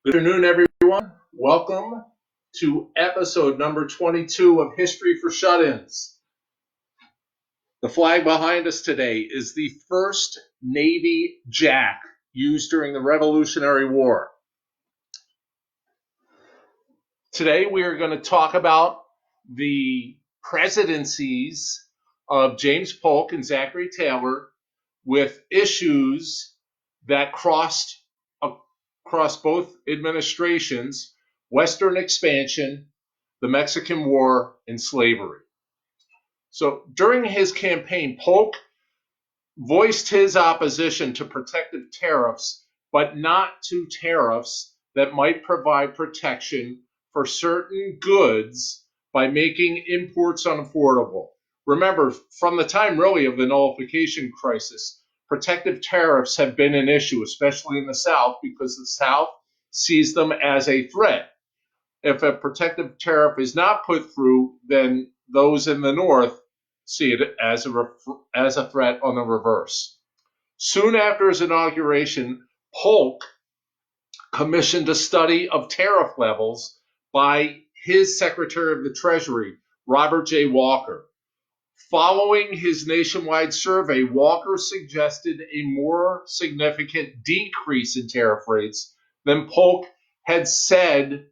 Good afternoon, everyone. Welcome to episode number 22 of History for Shut-ins. The flag behind us today is the first Navy Jack used during the Revolutionary War. Today we are going to talk about the presidencies of James Polk and Zachary Taylor with issues that crossed across both administrations: Western expansion, the Mexican War, and slavery. So during his campaign, Polk voiced his opposition to protective tariffs, but not to tariffs that might provide protection for certain goods by making imports unaffordable. Remember, from the time really of the nullification crisis, protective tariffs have been an issue, especially in the South, because the South sees them as a threat. If a protective tariff is not put through, then those in the North see it as a threat on the reverse. Soon after his inauguration, Polk commissioned a study of tariff levels by his Secretary of the Treasury, Robert J. Walker. Following his nationwide survey, Walker suggested a more significant decrease in tariff rates than Polk had said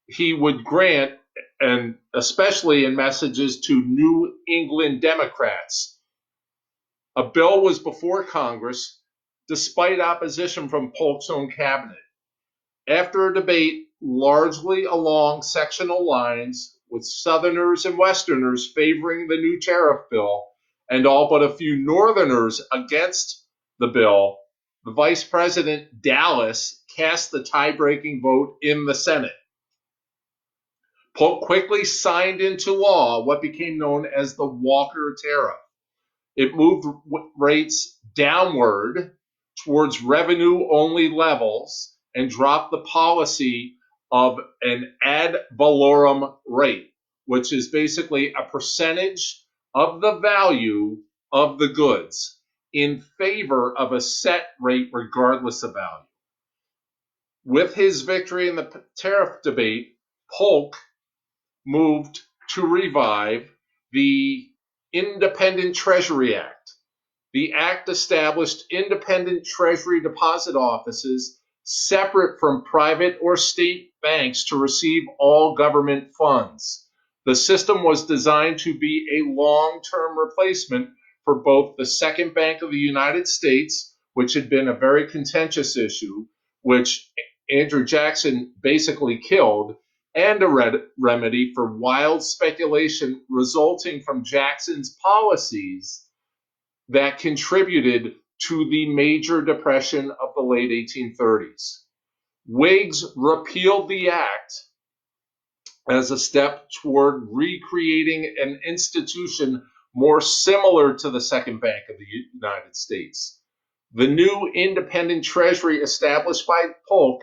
he would grant, and especially in messages to New England Democrats. A bill was before Congress, despite opposition from Polk's own cabinet. After a debate largely along sectional lines, with Southerners and Westerners favoring the new tariff bill, and all but a few Northerners against the bill, the Vice President Dallas cast the tie-breaking vote in the Senate. Polk quickly signed into law what became known as the Walker Tariff. It moved rates downward towards revenue-only levels and dropped the policy of an ad valorem rate, which is basically a percentage of the value of the goods in favor of a set rate regardless of value. With his victory in the tariff debate, Polk moved to revive the Independent Treasury Act. The act established independent Treasury deposit offices separate from private or state banks to receive all government funds. The system was designed to be a long-term replacement for both the Second Bank of the United States, which had been a very contentious issue, which Andrew Jackson basically killed, and a remedy for wild speculation resulting from Jackson's policies that contributed to the major depression of the late 1830s. Whigs repealed the act as a step toward recreating an institution more similar to the Second Bank of the United States. The new independent treasury established by Polk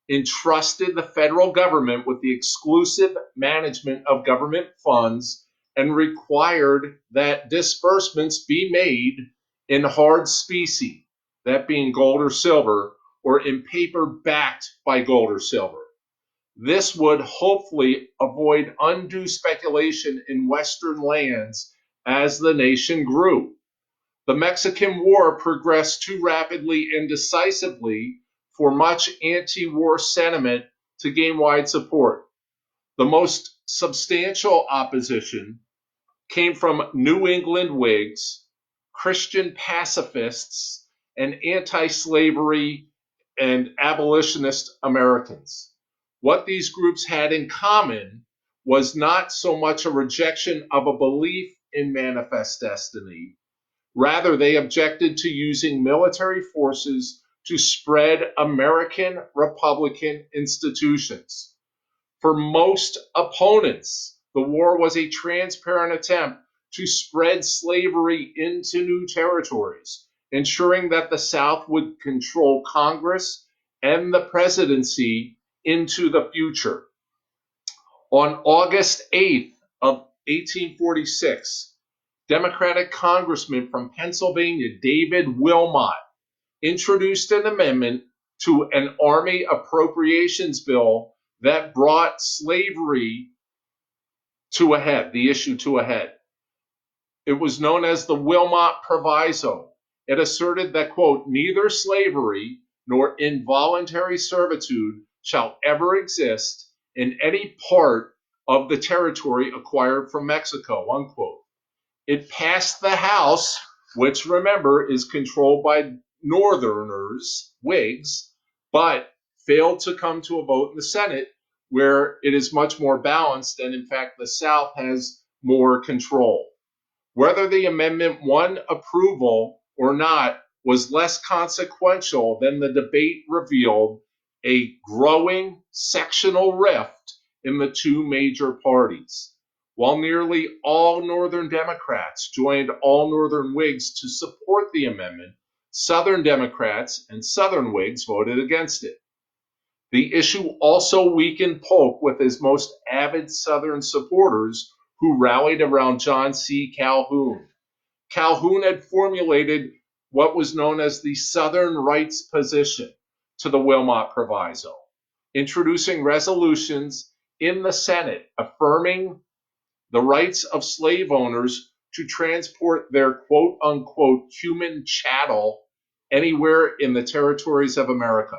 entrusted the federal government with the exclusive management of government funds and required that disbursements be made in hard specie, that being gold or silver, or in paper backed by gold or silver. This would hopefully avoid undue speculation in Western lands as the nation grew. The Mexican War progressed too rapidly and decisively for much anti-war sentiment to gain wide support. The most substantial opposition came from New England Whigs, Christian pacifists, and anti-slavery and abolitionist Americans. What these groups had in common was not so much a rejection of a belief in manifest destiny. Rather, they objected to using military forces to spread American Republican institutions. For most opponents, the war was a transparent attempt to spread slavery into new territories, ensuring that the South would control Congress and the presidency into the future. On August 8th of 1846, Democratic Congressman from Pennsylvania, David Wilmot, introduced an amendment to an Army appropriations bill that brought slavery to a head, the issue to a head. It was known as the Wilmot Proviso. It asserted that, quote, neither slavery nor involuntary servitude shall ever exist in any part of the territory acquired from Mexico, unquote. It passed the House, which, remember, is controlled by Northerners, Whigs, but failed to come to a vote in the Senate, where it is much more balanced, and in fact, the South has more control. Whether the amendment won approval or not was less consequential than the debate revealed a growing sectional rift in the two major parties. While nearly all Northern Democrats joined all Northern Whigs to support the amendment, Southern Democrats and Southern Whigs voted against it. The issue also weakened Polk with his most avid Southern supporters, who rallied around John C. Calhoun. Calhoun had formulated what was known as the Southern Rights Position to the Wilmot Proviso, introducing resolutions in the Senate affirming the rights of slave owners to transport their quote-unquote human chattel anywhere in the territories of America.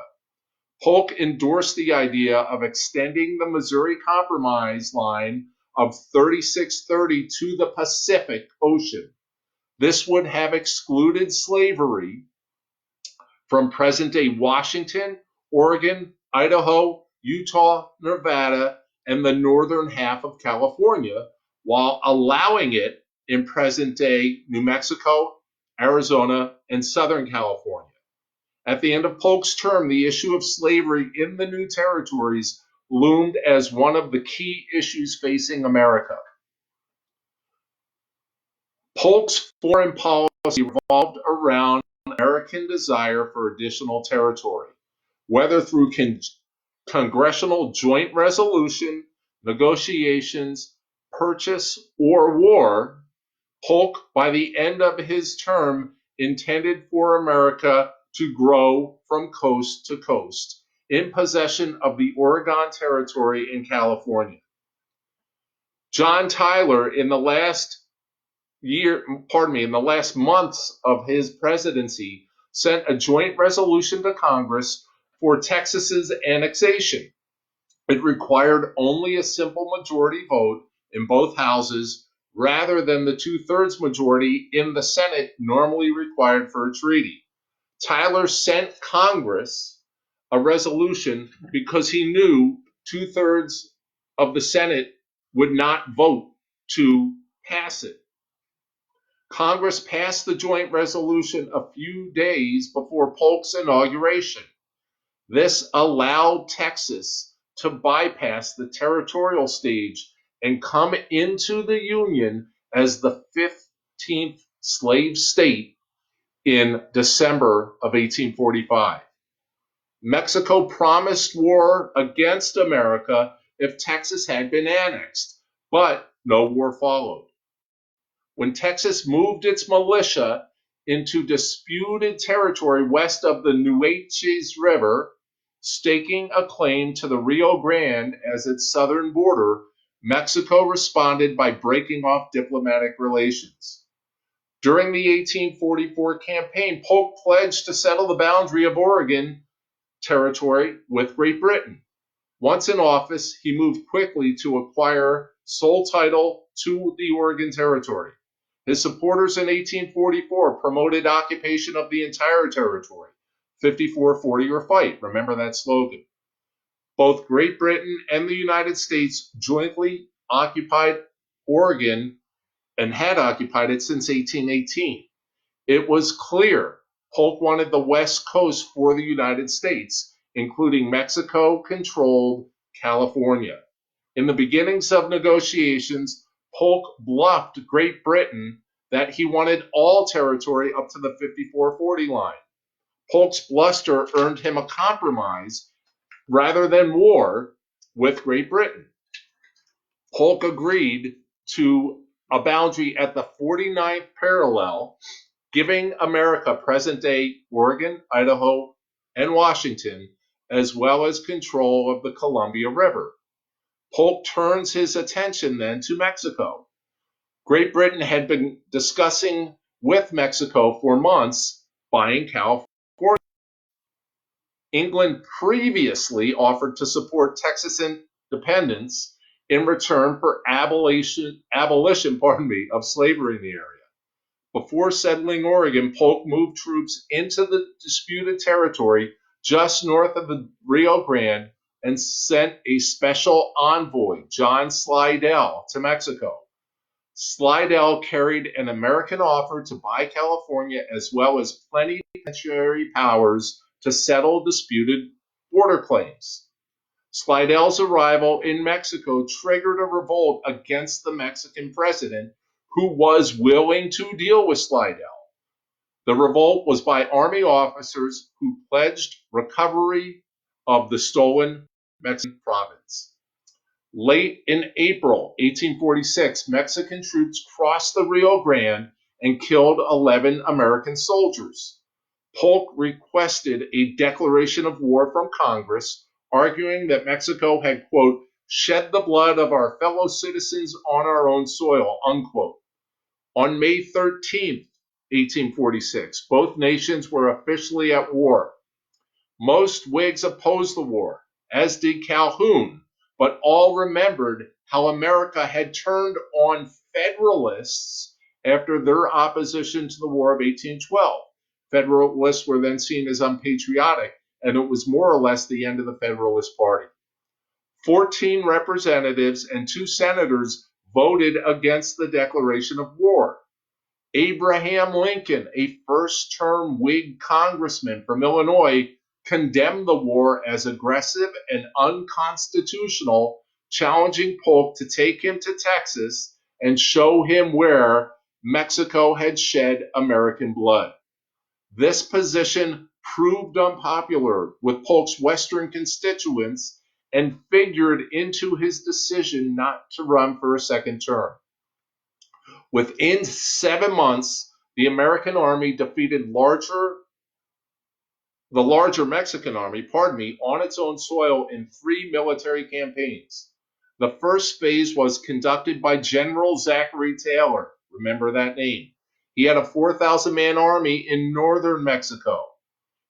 Polk endorsed the idea of extending the Missouri Compromise line of 3630 to the Pacific Ocean. This would have excluded slavery from present-day Washington, Oregon, Idaho, Utah, Nevada, and the northern half of California, while allowing it in present-day New Mexico, Arizona, and Southern California. At the end of Polk's term, the issue of slavery in the new territories loomed as one of the key issues facing America. Polk's foreign policy revolved around American desire for additional territory, whether through congressional joint resolution, negotiations, purchase, or war. Polk, by the end of his term, intended for America to grow from coast to coast, in possession of the Oregon Territory in California. John Tyler, in the last months of his presidency, sent a joint resolution to Congress for Texas's annexation. It required only a simple majority vote in both houses rather than the two-thirds majority in the Senate normally required for a treaty. Tyler sent Congress a resolution because he knew two-thirds of the Senate would not vote to pass it. Congress passed the joint resolution a few days before Polk's inauguration. This allowed Texas to bypass the territorial stage and come into the Union as the 15th slave state in December of 1845. Mexico promised war against America if Texas had been annexed, but no war followed. When Texas moved its militia into disputed territory west of the Nueces River, staking a claim to the Rio Grande as its southern border, Mexico responded by breaking off diplomatic relations. During the 1844 campaign, Polk pledged to settle the boundary of Oregon Territory with Great Britain. Once in office, he moved quickly to acquire sole title to the Oregon Territory. His supporters in 1844 promoted occupation of the entire territory, 54-40 or fight. Remember that slogan. Both Great Britain and the United States jointly occupied Oregon and had occupied it since 1818. It was clear Polk wanted the West Coast for the United States, including Mexico-controlled California. In the beginnings of negotiations, Polk bluffed Great Britain that he wanted all territory up to the 54-40 line. Polk's bluster earned him a compromise rather than war with Great Britain. Polk agreed to a boundary at the 49th parallel, giving America present-day Oregon, Idaho, and Washington, as well as control of the Columbia River. Polk turns his attention then to Mexico. Great Britain had been discussing with Mexico for months buying California. England previously offered to support Texas independence in return for abolition of slavery in the area. Before settling Oregon, Polk moved troops into the disputed territory just north of the Rio Grande and sent a special envoy, John Slidell, to Mexico. Slidell carried an American offer to buy California as well as plenipotentiary powers to settle disputed border claims. Slidell's arrival in Mexico triggered a revolt against the Mexican president, who was willing to deal with Slidell. The revolt was by Army officers who pledged recovery of the stolen Mexican province. Late in April 1846, Mexican troops crossed the Rio Grande and killed 11 American soldiers. Polk requested a declaration of war from Congress, arguing that Mexico had, quote, shed the blood of our fellow citizens on our own soil, unquote. On May 13, 1846, both nations were officially at war. Most Whigs opposed the war, as did Calhoun, but all remembered how America had turned on Federalists after their opposition to the War of 1812. Federalists were then seen as unpatriotic, and it was more or less the end of the Federalist Party. 14 representatives and 2 senators voted against the declaration of war. Abraham Lincoln, a first-term Whig congressman from Illinois, condemned the war as aggressive and unconstitutional, challenging Polk to take him to Texas and show him where Mexico had shed American blood. This position proved unpopular with Polk's Western constituents and figured into his decision not to run for a second term. Within 7 months, the American army defeated the larger Mexican army, on its own soil in 3 military campaigns. The first phase was conducted by General Zachary Taylor. Remember that name. He had a 4,000-man army in northern Mexico.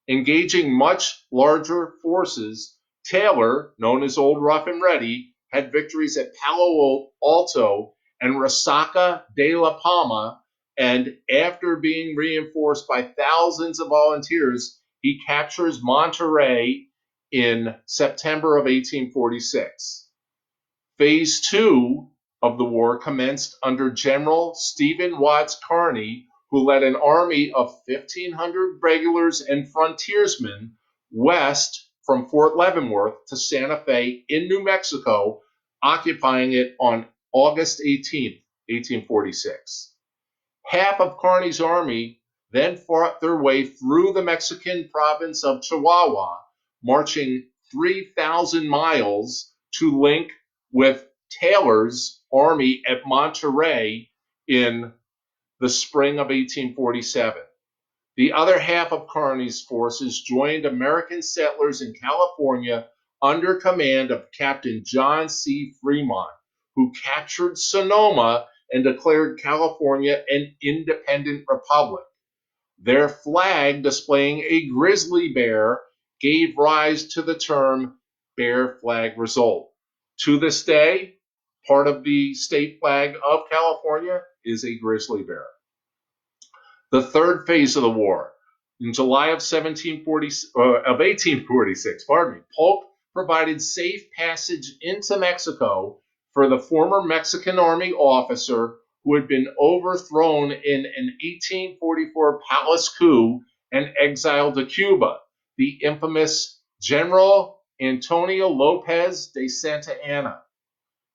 Engaging much larger forces, Taylor, known as Old Rough and Ready, had victories at Palo Alto and Resaca de la Palma, and after being reinforced by thousands of volunteers, he captures Monterrey in September of 1846. Phase 2 of the war commenced under General Stephen Watts Kearny, who led an army of 1,500 regulars and frontiersmen west from Fort Leavenworth to Santa Fe in New Mexico, occupying it on August 18, 1846. Half of Kearny's army then fought their way through the Mexican province of Chihuahua, marching 3,000 miles to link with Taylor's army at Monterrey in the spring of 1847. The other half of Kearny's forces joined American settlers in California under command of Captain John C. Fremont, who captured Sonoma and declared California an independent republic. Their flag, displaying a grizzly bear, gave rise to the term Bear Flag Result. To this day, part of the state flag of California is a grizzly bear. The third phase of the war, in July of 1846, Polk provided safe passage into Mexico for the former Mexican Army officer who had been overthrown in an 1844 palace coup and exiled to Cuba, the infamous General Antonio Lopez de Santa Anna.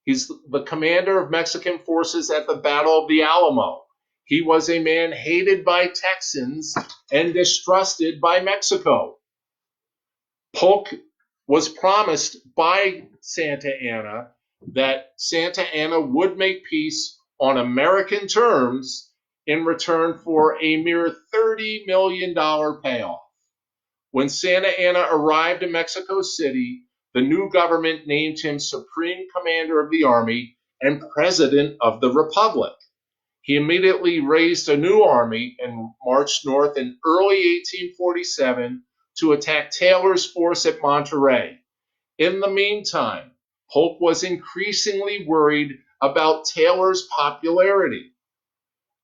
He's the commander of Mexican forces at the Battle of the Alamo. He was a man hated by Texans and distrusted by Mexico. Polk was promised by Santa Anna that Santa Anna would make peace on American terms in return for a mere $30 million payoff. When Santa Anna arrived in Mexico City, the new government named him Supreme Commander of the Army and President of the Republic. He immediately raised a new army and marched north in early 1847 to attack Taylor's force at Monterey. In the meantime, Polk was increasingly worried about Taylor's popularity.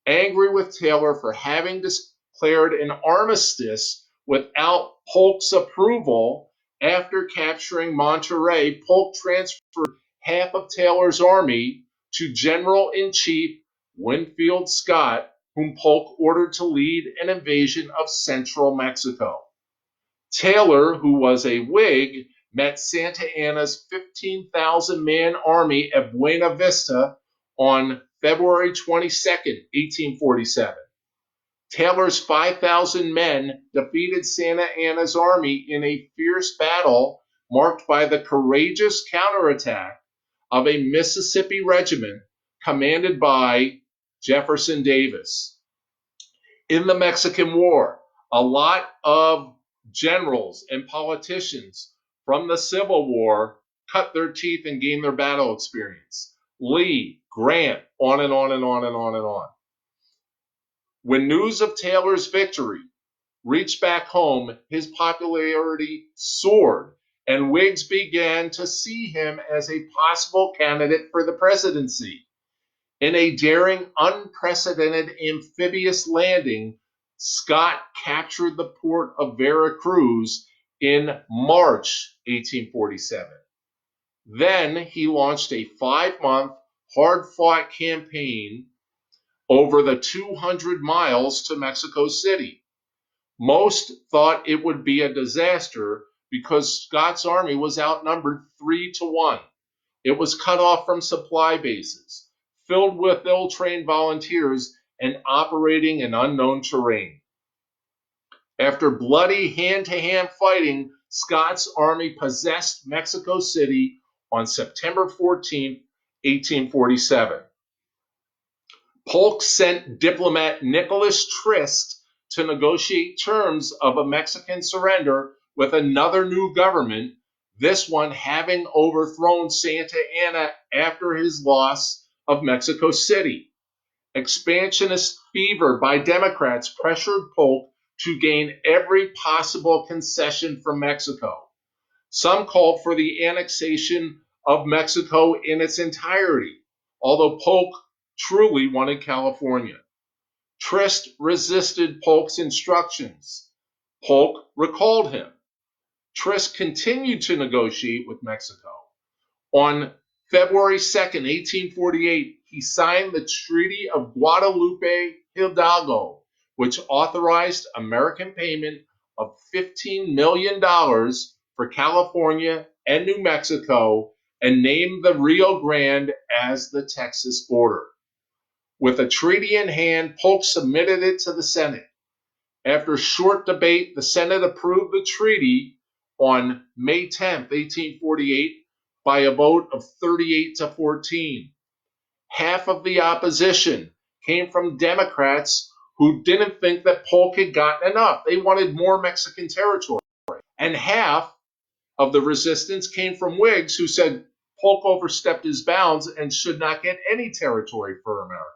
Angry with Taylor for having declared an armistice without Polk's approval after capturing Monterey, Polk transferred half of Taylor's army to General-in-Chief Winfield Scott, whom Polk ordered to lead an invasion of central Mexico. Taylor, who was a Whig, met Santa Anna's 15,000-man army at Buena Vista on February 22, 1847. Taylor's 5,000 men defeated Santa Anna's army in a fierce battle marked by the courageous counterattack of a Mississippi regiment commanded by Jefferson Davis. In the Mexican War, a lot of generals and politicians from the Civil War cut their teeth and gained their battle experience. Lee, Grant, on and on and on and on and on. When news of Taylor's victory reached back home, his popularity soared, and Whigs began to see him as a possible candidate for the presidency. In a daring, unprecedented amphibious landing, Scott captured the port of Veracruz in March 1847. Then he launched a 5-month, hard-fought campaign over the 200 miles to Mexico City. Most thought it would be a disaster because Scott's army was outnumbered 3-1. It was cut off from supply bases, filled with ill-trained volunteers, and operating in unknown terrain. After bloody hand-to-hand fighting, Scott's army possessed Mexico City on September 14, 1847. Polk sent diplomat Nicholas Trist to negotiate terms of a Mexican surrender with another new government, this one having overthrown Santa Anna after his loss of Mexico City. Expansionist fever by Democrats pressured Polk to gain every possible concession from Mexico. Some called for the annexation of Mexico in its entirety, although Polk truly wanted California. Trist resisted Polk's instructions. Polk recalled him. Trist continued to negotiate with Mexico. On February 2, 1848, he signed the Treaty of Guadalupe Hidalgo, which authorized American payment of $15 million for California and New Mexico and named the Rio Grande as the Texas border. With a treaty in hand, Polk submitted it to the Senate. After short debate, the Senate approved the treaty on May 10, 1848, by a vote of 38-14. Half of the opposition came from Democrats who didn't think that Polk had gotten enough. They wanted more Mexican territory. And half of the resistance came from Whigs who said Polk overstepped his bounds and should not get any territory for America.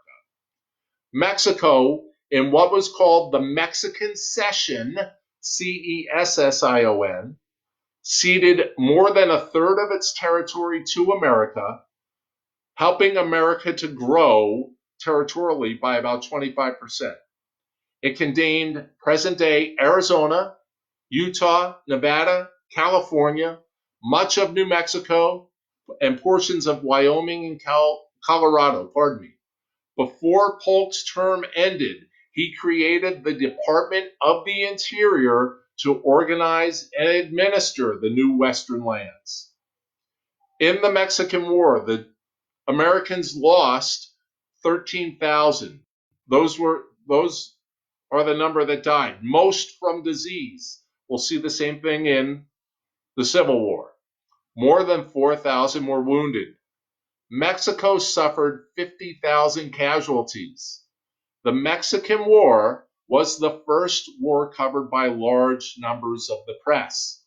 Mexico, in what was called the Mexican Cession, Cession, ceded more than a third of its territory to America, helping America to grow territorially by about 25%. It contained present-day Arizona, Utah, Nevada, California, much of New Mexico, and portions of Wyoming and Colorado. Before Polk's term ended, he created the Department of the Interior to organize and administer the new Western lands. In the Mexican War, the Americans lost 13,000. Those are the number that died, most from disease. We'll see the same thing in the Civil War. More than 4,000 were wounded. Mexico suffered 50,000 casualties. The Mexican War was the first war covered by large numbers of the press.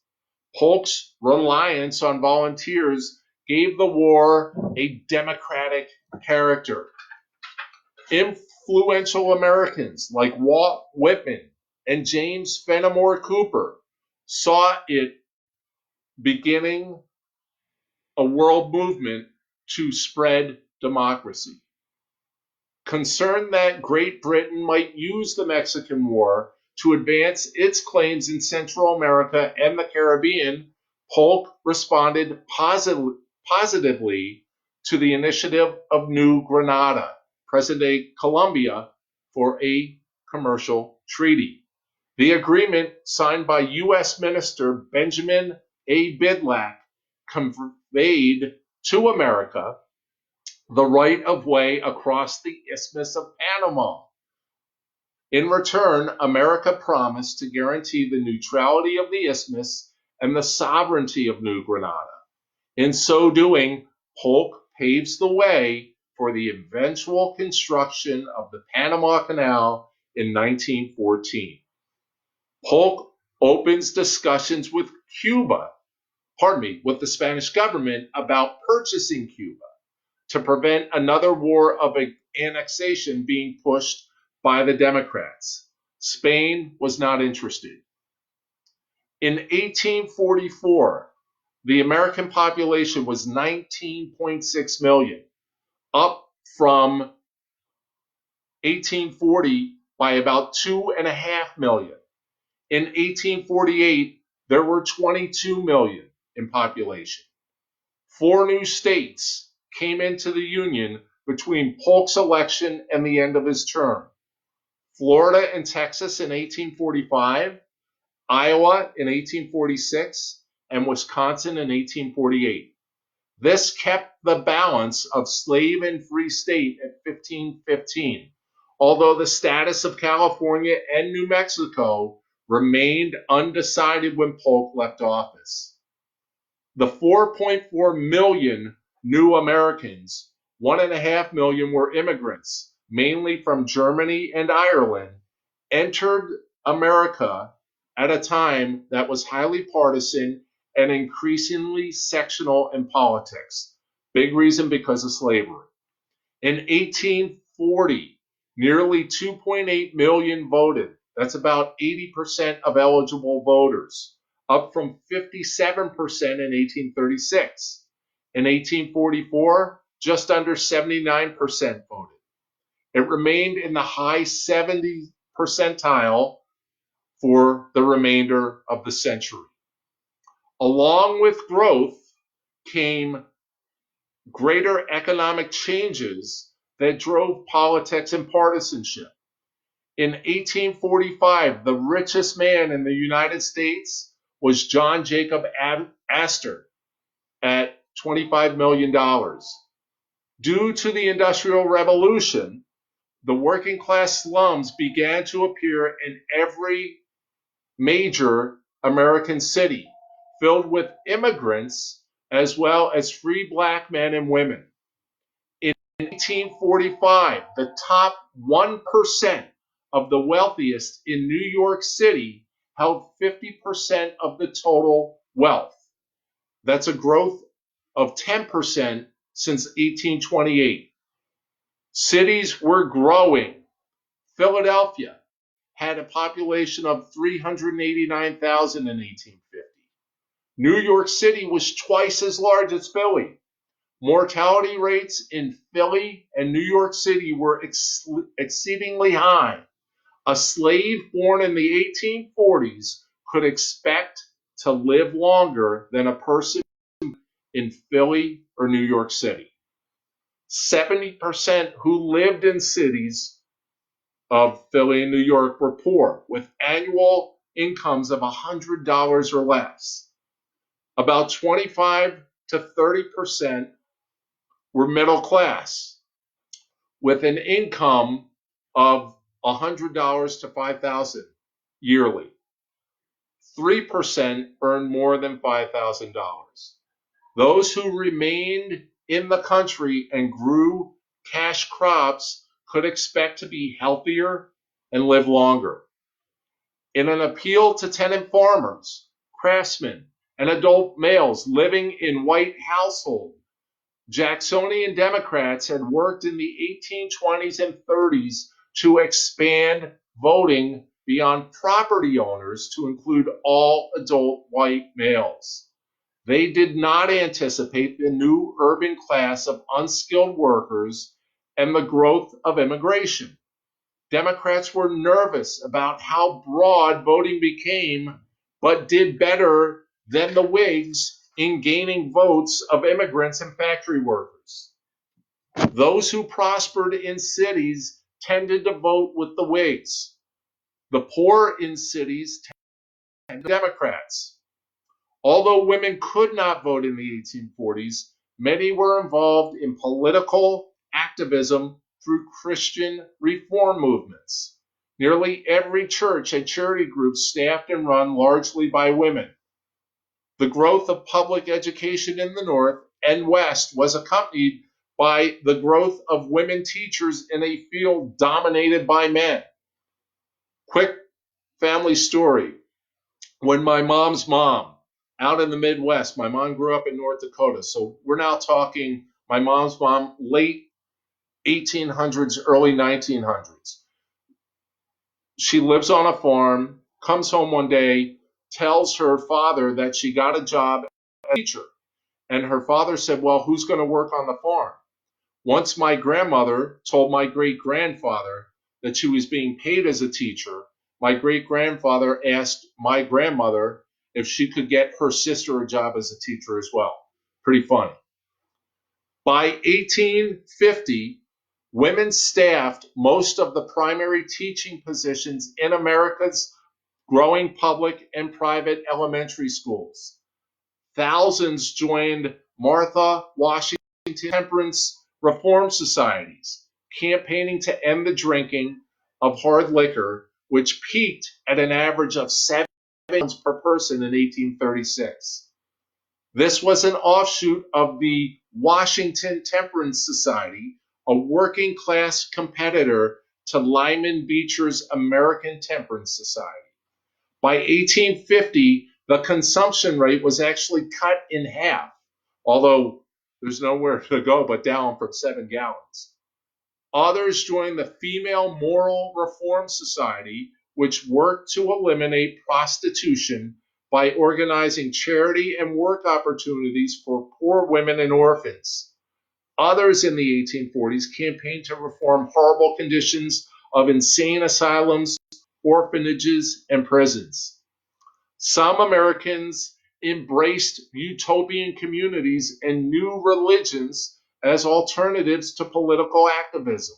Polk's reliance on volunteers gave the war a democratic character. Influential Americans like Walt Whitman and James Fenimore Cooper saw it beginning a world movement to spread democracy. Concerned that Great Britain might use the Mexican War to advance its claims in Central America and the Caribbean, Polk responded positively to the initiative of New Granada, present-day Colombia, for a commercial treaty. The agreement, signed by U.S. Minister Benjamin A. Bidlack, conveyed to America the right of way across the Isthmus of Panama. In return, America promised to guarantee the neutrality of the isthmus and the sovereignty of New Granada. In so doing, Polk paves the way for the eventual construction of the Panama Canal in 1914. Polk opens discussions with with the Spanish government about purchasing Cuba to prevent another war of annexation being pushed by the Democrats. Spain was not interested. In 1844, the American population was 19.6 million, up from 1840 by about 2.5 million. In 1848, there were 22 million in population. 4 new states came into the Union between Polk's election and the end of his term. Florida and Texas in 1845, Iowa in 1846, and Wisconsin in 1848. This kept the balance of slave and free state at 15-15, although the status of California and New Mexico remained undecided when Polk left office. The 4.4 million new Americans, 1.5 million were immigrants, mainly from Germany and Ireland, entered America at a time that was highly partisan and increasingly sectional in politics. Big reason because of slavery. In 1840, nearly 2.8 million voted. That's about 80% of eligible voters, up from 57% in 1836. In 1844, just under 79% voted. It remained in the high 70 percentile for the remainder of the century. Along with growth came greater economic changes that drove politics and partisanship. In 1845, the richest man in the United States was John Jacob Astor at $25 million. Due to the Industrial Revolution, the working class slums began to appear in every major American city, filled with immigrants as well as free black men and women. In 1845, the top 1% of the wealthiest in New York City held 50% of the total wealth. That's a growth of 10% since 1828. Cities were growing. Philadelphia had a population of 389,000 in 1850. New York City was twice as large as Philly. Mortality rates in Philly and New York City were exceedingly high. A slave born in the 1840s could expect to live longer than a person in Philly or New York City. 70% who lived in cities of Philly and New York were poor, with annual incomes of $100 or less. About 25 to 30% were middle class, with an income of $100 to $5,000 yearly. 3% earned more than $5,000. Those who remained in the country and grew cash crops could expect to be healthier and live longer. In an appeal to tenant farmers, craftsmen, and adult males living in white households, Jacksonian Democrats had worked in the 1820s and 30s to expand voting beyond property owners to include all adult white males. They did not anticipate the new urban class of unskilled workers and the growth of immigration. Democrats were nervous about how broad voting became, but did better than the Whigs in gaining votes of immigrants and factory workers. Those who prospered in cities tended to vote with the Whigs. The poor in cities tended to Democrats. Although women could not vote in the 1840s, many were involved in political activism through Christian reform movements. Nearly every church had charity groups staffed and run largely by women. The growth of public education in the North and West was accompanied by the growth of women teachers in a field dominated by men. Quick family story. When my mom's mom, out in the Midwest, my mom grew up in North Dakota, so we're now talking my mom's mom, late 1800s, early 1900s. She lives on a farm, comes home one day, tells her father that she got a job as a teacher. And her father said, well, who's going to work on the farm? Once my grandmother told my great-grandfather that she was being paid as a teacher, my great-grandfather asked my grandmother if she could get her sister a job as a teacher as well. Pretty funny. By 1850, women staffed most of the primary teaching positions in America's growing public and private elementary schools. Thousands joined Martha Washington Temperance Reform Societies, campaigning to end the drinking of hard liquor, which peaked at an average of 7 pounds per person in 1836. This was an offshoot of the Washington Temperance Society, a working class competitor to Lyman Beecher's American Temperance Society. By 1850, the consumption rate was actually cut in half, although there's nowhere to go but down from 7 gallons. Others joined the Female Moral Reform Society, which worked to eliminate prostitution by organizing charity and work opportunities for poor women and orphans. Others in the 1840s campaigned to reform horrible conditions of insane asylums, orphanages, and prisons. Some Americans embraced utopian communities and new religions as alternatives to political activism.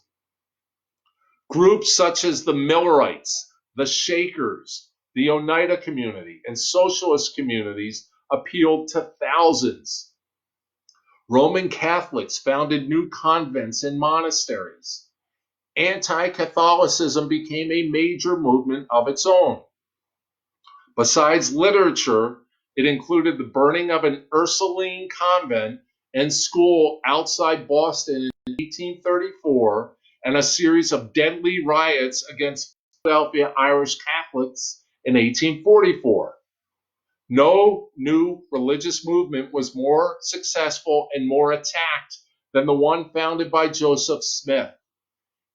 Groups such as the Millerites, the Shakers, the Oneida community, and socialist communities appealed to thousands. Roman Catholics founded new convents and monasteries. Anti-Catholicism became a major movement of its own. Besides literature, it included the burning of an Ursuline convent and school outside Boston in 1834 and a series of deadly riots against Philadelphia Irish Catholics in 1844. No new religious movement was more successful and more attacked than the one founded by Joseph Smith.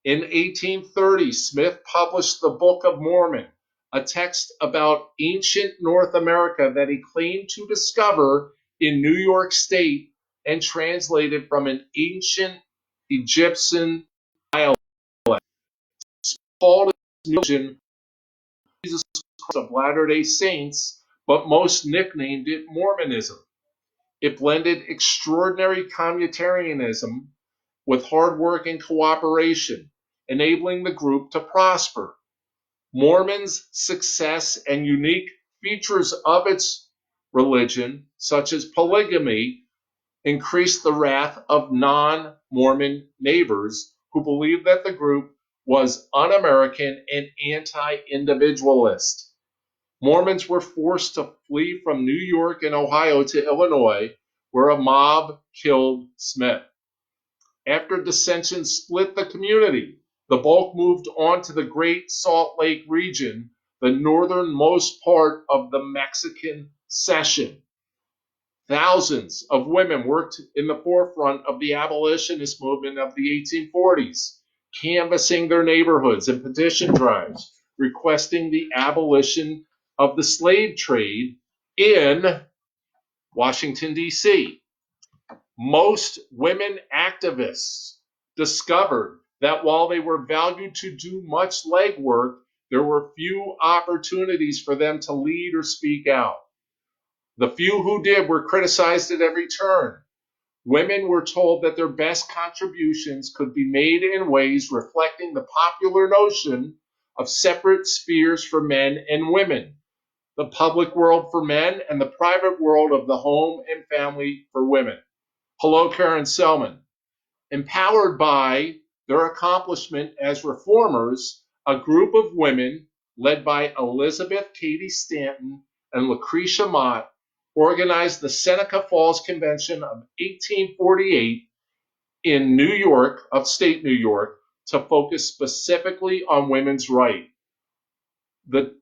In 1830, Smith published the Book of Mormon, a text about ancient North America that he claimed to discover in New York State and translated from an ancient Egyptian dialect. Called religion Jesus Christ of Latter-day Saints, but most nicknamed it Mormonism. It blended extraordinary communitarianism with hard work and cooperation, enabling the group to prosper. Mormons' success and unique features of its religion, such as polygamy, increased the wrath of non-Mormon neighbors who believed that the group was un-American and anti-individualist. Mormons were forced to flee from New York and Ohio to Illinois, where a mob killed Smith. After dissension split the community, The bulk moved on to the Great Salt Lake region, the northernmost part of the Mexican Cession. Thousands of women worked in the forefront of the abolitionist movement of the 1840s, canvassing their neighborhoods and petition drives, requesting the abolition of the slave trade in Washington, D.C. Most women activists discovered that while they were valued to do much legwork, there were few opportunities for them to lead or speak out. The few who did were criticized at every turn. Women were told that their best contributions could be made in ways reflecting the popular notion of separate spheres for men and women, the public world for men and the private world of the home and family for women. Hello, Karen Selman. Empowered by their accomplishment as reformers, a group of women led by Elizabeth Cady Stanton and Lucretia Mott organized the Seneca Falls Convention of 1848 in New York, upstate New York, to focus specifically on women's rights. The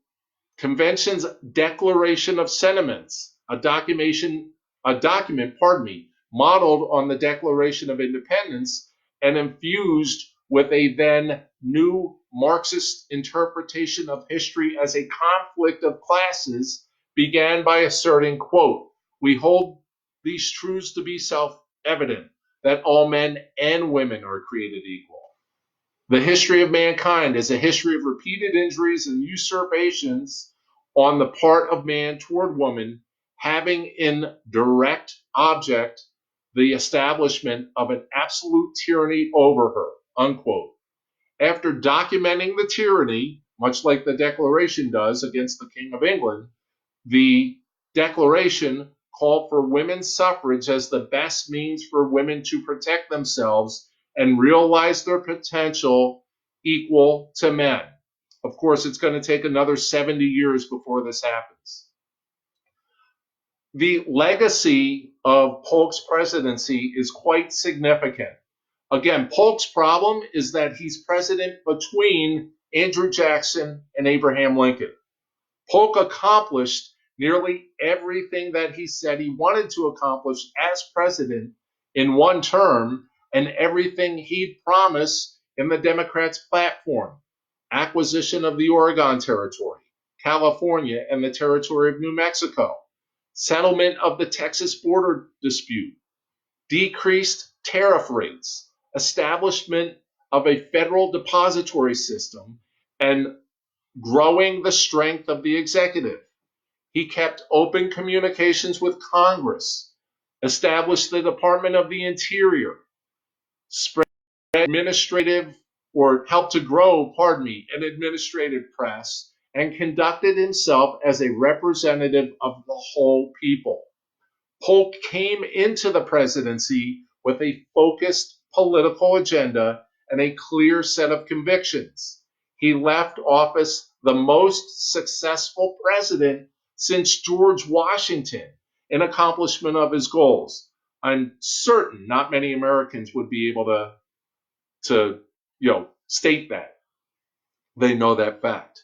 convention's Declaration of Sentiments, a document, modeled on the Declaration of Independence and infused with a then new Marxist interpretation of history as a conflict of classes, began by asserting, quote, "We hold these truths to be self-evident, that all men and women are created equal. The history of mankind is a history of repeated injuries and usurpations on the part of man toward woman, having in direct object the establishment of an absolute tyranny over her," unquote. After documenting the tyranny, much like the Declaration does against the King of England, the Declaration called for women's suffrage as the best means for women to protect themselves and realize their potential equal to men. Of course, it's going to take another 70 years before this happens. The legacy of Polk's presidency is quite significant. Again, Polk's problem is that he's president between Andrew Jackson and Abraham Lincoln. Polk accomplished nearly everything that he said he wanted to accomplish as president in one term, and everything he'd promised in the Democrats' platform: acquisition of the Oregon Territory, California, and the territory of New Mexico, settlement of the Texas border dispute, decreased tariff rates, establishment of a federal depository system, and growing the strength of the executive. He kept open communications with Congress, established the Department of the Interior, spread administrative or helped to grow, an administrative press, and conducted himself as a representative of the whole people. Polk came into the presidency with a focused political agenda and a clear set of convictions. He left office the most successful president since George Washington in accomplishment of his goals. I'm certain not many Americans would be able to state that. They know that fact.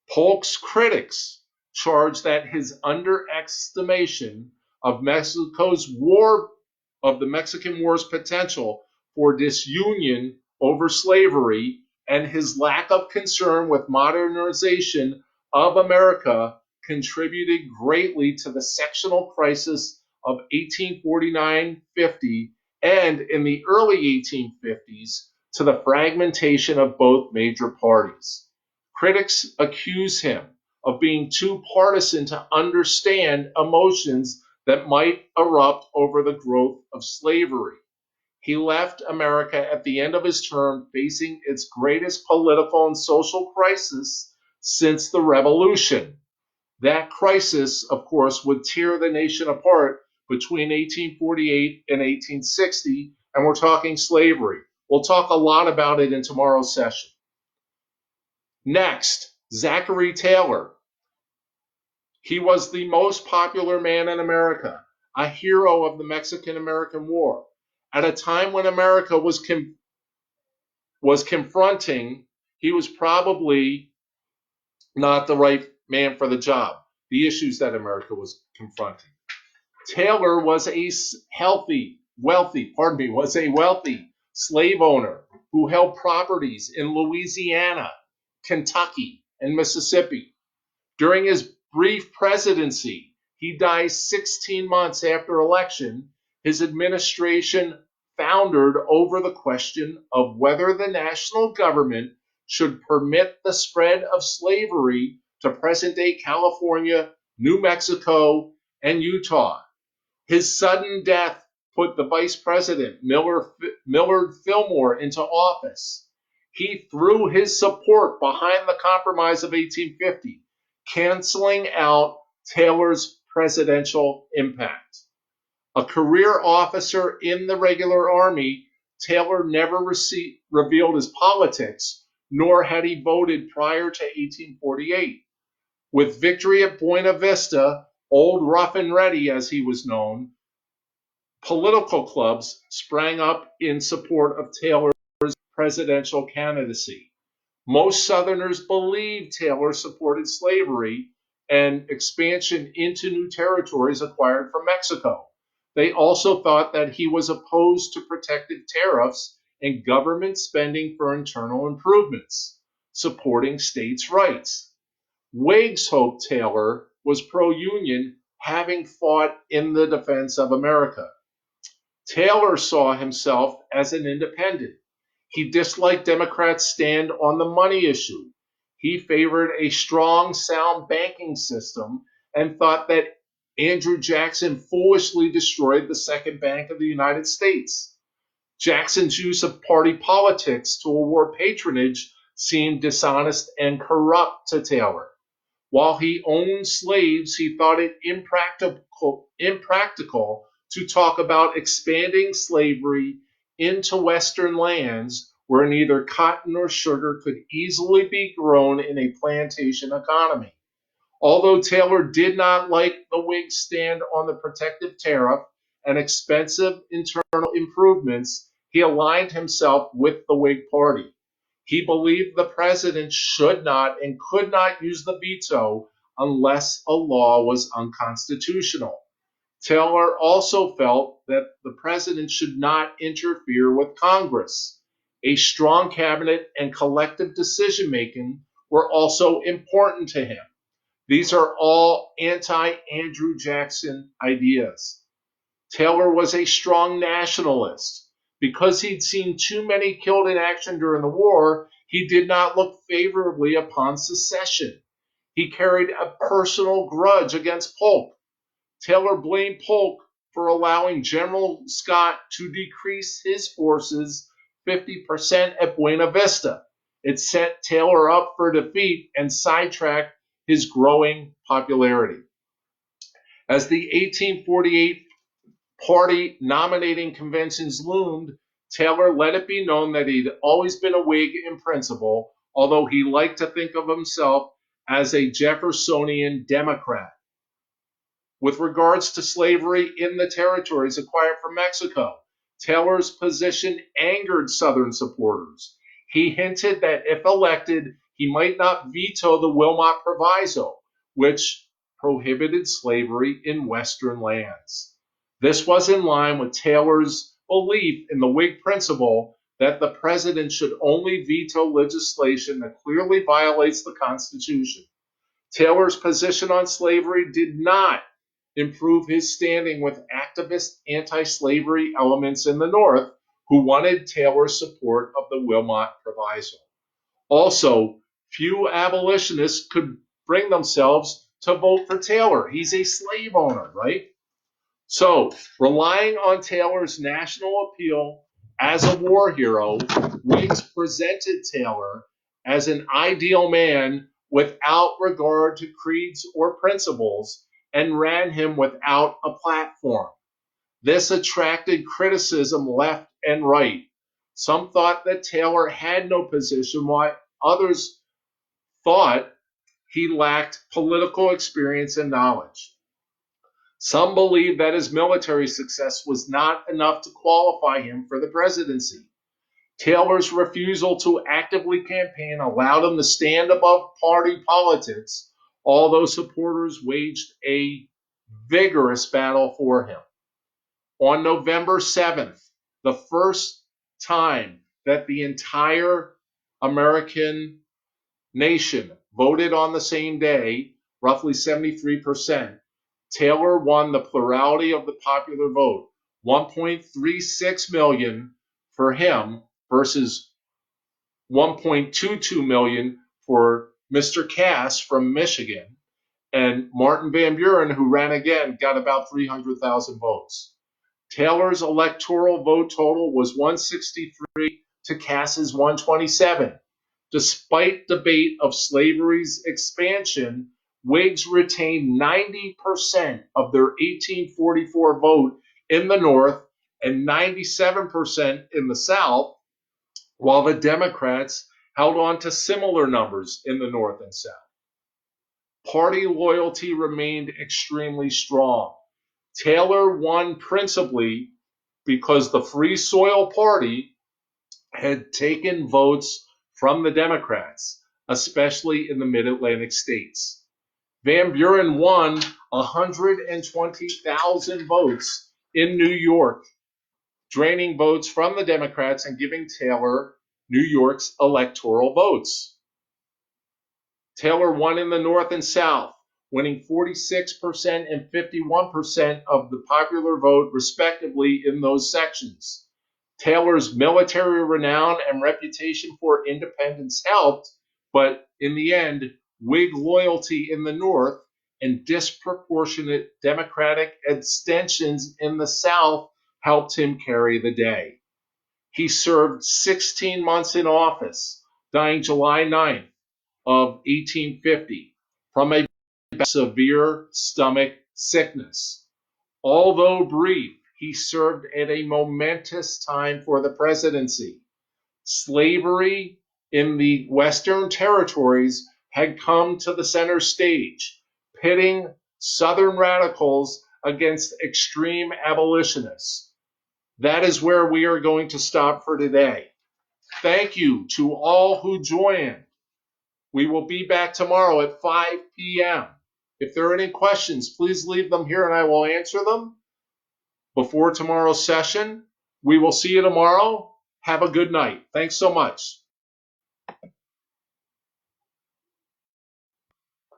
Polk's critics charge that his underestimation of the Mexican War's potential for disunion over slavery and his lack of concern with modernization of America contributed greatly to the sectional crisis of 1849-50 and in the early 1850s to the fragmentation of both major parties. Critics accuse him of being too partisan to understand emotions that might erupt over the growth of slavery. He left America at the end of his term facing its greatest political and social crisis since the Revolution. That crisis, of course, would tear the nation apart between 1848 and 1860, and we're talking slavery. We'll talk a lot about it in tomorrow's session. Next, Zachary Taylor. He was the most popular man in America, a hero of the Mexican-American War, at a time when America was was confronting, he was probably not the right man for the job, the issues that America was confronting. Taylor was a wealthy slave owner who held properties in Louisiana, Kentucky, and Mississippi. During his brief presidency, he died 16 months after election. His administration foundered over the question of whether the national government should permit the spread of slavery to present-day California, New Mexico, and Utah. His sudden death put the vice president, Millard Fillmore, into office. He threw his support behind the Compromise of 1850, canceling out Taylor's presidential impact. A career officer in the regular army, Taylor never revealed his politics, nor had he voted prior to 1848. With victory at Buena Vista, Old Rough and Ready as he was known, political clubs sprang up in support of Taylor's presidential candidacy. Most Southerners believed Taylor supported slavery and expansion into new territories acquired from Mexico. They also thought that he was opposed to protective tariffs and government spending for internal improvements, supporting states' rights. Whigs hoped Taylor was pro-Union, having fought in the defense of America. Taylor saw himself as an independent. He disliked Democrats' stand on the money issue. He favored a strong, sound banking system and thought that Andrew Jackson foolishly destroyed the second bank of the United States. Jackson's use of party politics to award patronage seemed dishonest and corrupt to Taylor. While he owned slaves, he thought it impractical to talk about expanding slavery into Western lands where neither cotton nor sugar could easily be grown in a plantation economy. Although Taylor did not like the Whigs' stand on the protective tariff and expensive internal improvements, he aligned himself with the Whig Party. He believed the president should not and could not use the veto unless a law was unconstitutional. Taylor also felt that the president should not interfere with Congress. A strong cabinet and collective decision-making were also important to him. These are all anti-Andrew Jackson ideas. Taylor was a strong nationalist. Because he'd seen too many killed in action during the war, he did not look favorably upon secession. He carried a personal grudge against Polk. Taylor blamed Polk for allowing General Scott to decrease his forces 50% at Buena Vista. It set Taylor up for defeat and sidetracked his growing popularity. As the 1848 party nominating conventions loomed, Taylor let it be known that he'd always been a Whig in principle, although he liked to think of himself as a Jeffersonian Democrat. With regards to slavery in the territories acquired from Mexico, Taylor's position angered Southern supporters. He hinted that if elected, he might not veto the Wilmot Proviso, which prohibited slavery in Western lands. This was in line with Taylor's belief in the Whig principle that the president should only veto legislation that clearly violates the Constitution. Taylor's position on slavery did not improve his standing with activist anti-slavery elements in the North who wanted Taylor's support of the Wilmot Proviso. Also, few abolitionists could bring themselves to vote for Taylor. He's a slave owner, right? So, relying on Taylor's national appeal as a war hero, Whigs presented Taylor as an ideal man without regard to creeds or principles and ran him without a platform. This attracted criticism left and right. Some thought that Taylor had no position, while others thought he lacked political experience and knowledge. Some believed that his military success was not enough to qualify him for the presidency. Taylor's refusal to actively campaign allowed him to stand above party politics, although supporters waged a vigorous battle for him. On November 7th, the first time that the entire American nation voted on the same day, roughly 73%, Taylor won the plurality of the popular vote, 1.36 million for him versus 1.22 million for Mr. Cass from Michigan. And Martin Van Buren, who ran again, got about 300,000 votes. Taylor's electoral vote total was 163 to Cass's 127. Despite debate of slavery's expansion, Whigs retained 90% of their 1844 vote in the North and 97% in the South, while the Democrats held on to similar numbers in the North and South. Party loyalty remained extremely strong. Taylor won principally because the Free Soil Party had taken votes from the Democrats, especially in the mid-Atlantic states. Van Buren won 120,000 votes in New York, draining votes from the Democrats and giving Taylor New York's electoral votes. Taylor won in the North and South, winning 46% and 51% of the popular vote, respectively, in those sections. Taylor's military renown and reputation for independence helped, but in the end, Whig loyalty in the North and disproportionate Democratic abstentions in the South helped him carry the day. He served 16 months in office, dying July 9th of 1850 from a severe stomach sickness. Although brief, he served at a momentous time for the presidency. Slavery in the Western territories had come to the center stage, pitting Southern radicals against extreme abolitionists. That is where we are going to stop for today. Thank you to all who joined. We will be back tomorrow at 5 p.m. If there are any questions, please leave them here and I will answer them before tomorrow's session. We will see you tomorrow. Have a good night. Thanks so much.